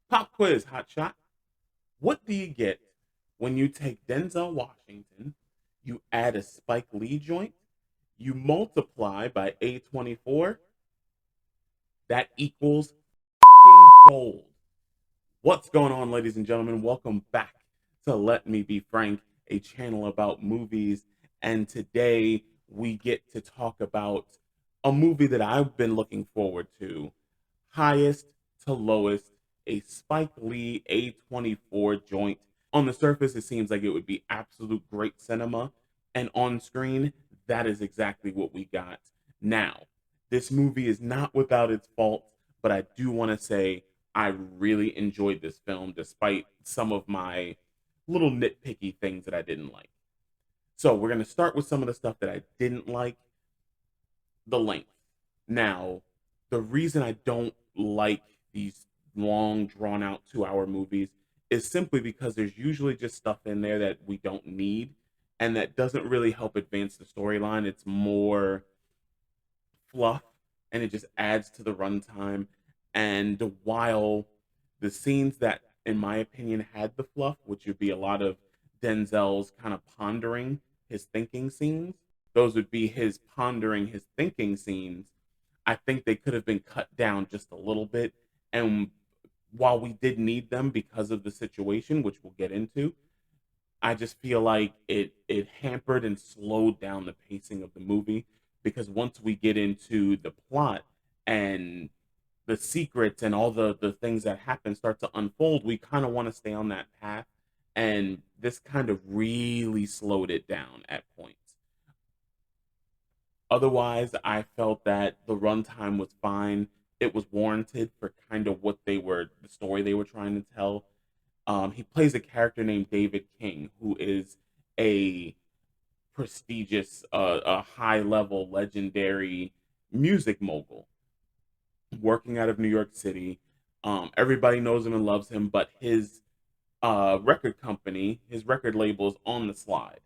Pop quiz, hot shot. What do you get when you take Denzel Washington, you add a Spike Lee joint, you multiply by A24, that equals gold. What's going on, ladies and gentlemen? Welcome back to Let Me Be Frank, a channel about movies. And today we get to talk about a movie that I've been looking forward to, highest to lowest, a Spike Lee A24 joint. On the surface, it seems like it would be absolute great cinema, and on screen, that is exactly what we got. Now, this movie is not without its faults, but I do want to say I really enjoyed this film despite some of my little nitpicky things that I didn't like. So, we're going to start with some of the stuff that I didn't like. The length. Now, the reason I don't like these long, drawn out 2 hour movies is simply because there's usually just stuff in there that we don't need and that doesn't really help advance the storyline. It's more fluff and it just adds to the runtime. And while the scenes that, in my opinion, had the fluff, which would be a lot of Denzel's kind of pondering his thinking scenes, those would be his pondering his thinking scenes. I think they could have been cut down just a little bit. And while we did need them because of the situation, which we'll get into, I just feel like it hampered and slowed down the pacing of the movie because once we get into the plot and the secrets and all the things that happen start to unfold, we kind of want to stay on that path. And this kind of really slowed it down at points. Otherwise, I felt that the runtime was fine. It was warranted for kind of the story they were trying to tell. He plays a character named David King, who is a prestigious, a high level, legendary music mogul working out of New York City. Everybody knows him and loves him, but his record company, his record label is on the slide.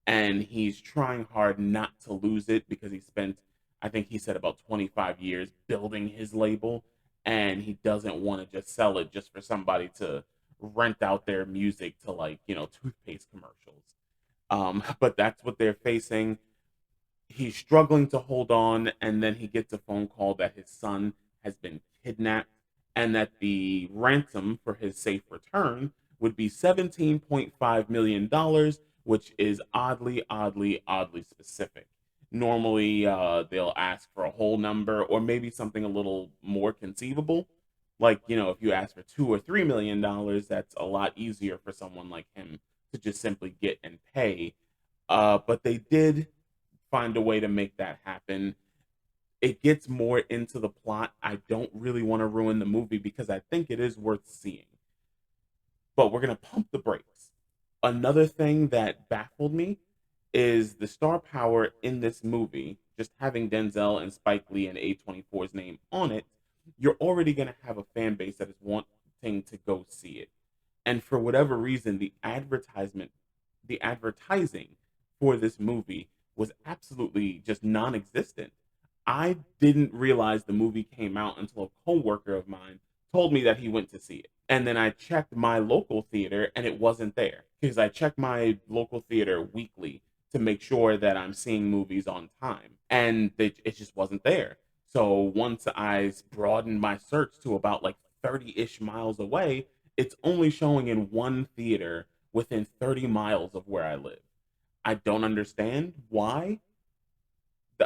And he's trying hard not to lose it because he spent, I think he said, about 25 years building his label. And he doesn't want to just sell it just for somebody to rent out their music to, like, toothpaste commercials. But that's what they're facing. He's struggling to hold on, and then he gets a phone call that his son has been kidnapped and that the ransom for his safe return would be $17.5 million, which is oddly specific. Normally, they'll ask for a whole number or maybe something a little more conceivable. Like, if you ask for $2 or $3 million, that's a lot easier for someone like him to just simply get and pay. But they did find a way to make that happen. It gets more into the plot. I don't really want to ruin the movie because I think it is worth seeing. But we're going to pump the brakes. Another thing that baffled me is the star power in this movie, just having Denzel and Spike Lee and A24's name on it, you're already going to have a fan base that is wanting to go see it. And for whatever reason, the advertising for this movie was absolutely just non existent. I didn't realize the movie came out until a coworker of mine told me that he went to see it. And then I checked my local theater and it wasn't there because I check my local theater weekly to make sure that I'm seeing movies on time. And it just wasn't there. So once I broadened my search to about like 30-ish miles away, it's only showing in one theater within 30 miles of where I live. I don't understand why.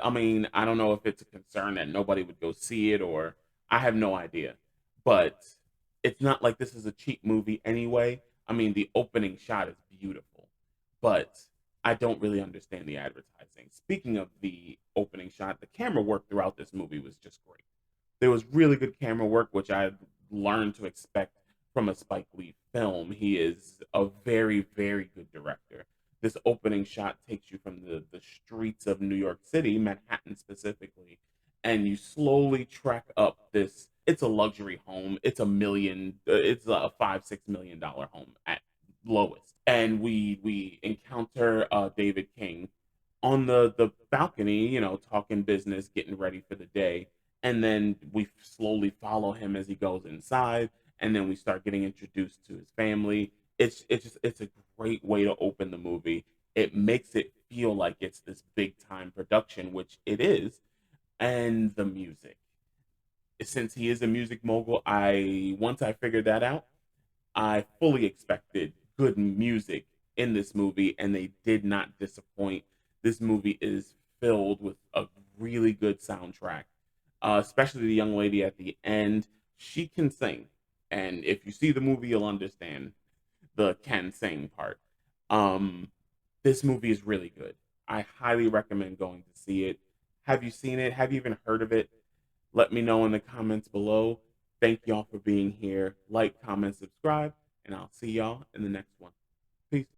I mean, I don't know if it's a concern that nobody would go see it or I have no idea. But it's not like this is a cheap movie anyway. I mean, the opening shot is beautiful, but I don't really understand the advertising. Speaking of the opening shot, the camera work throughout this movie was just great. There was really good camera work, which I learned to expect from a Spike Lee film. He is a very good director. This opening shot takes you from the streets of New York City, Manhattan specifically, and you slowly trek up this. It's a luxury home. It's a $5-6 million home at lowest. And we encounter David King on the balcony, talking business, getting ready for the day. And then we slowly follow him as he goes inside. and then we start getting introduced to his family. It's a great way to open the movie. It makes it feel like it's this big time production, which it is, and the music. Since he is a music mogul, I once I figured that out, I fully expected good music in this movie, and they did not disappoint. This movie is filled with a really good soundtrack, especially the young lady at the end. She can sing, and if you see the movie, you'll understand the can sing part. Um, this movie is really good. I highly recommend going to see it. Have you seen it? Have you even heard of it? Let me know in the comments below. Thank y'all for being here. Like, comment, subscribe, and I'll see y'all in the next one. Peace.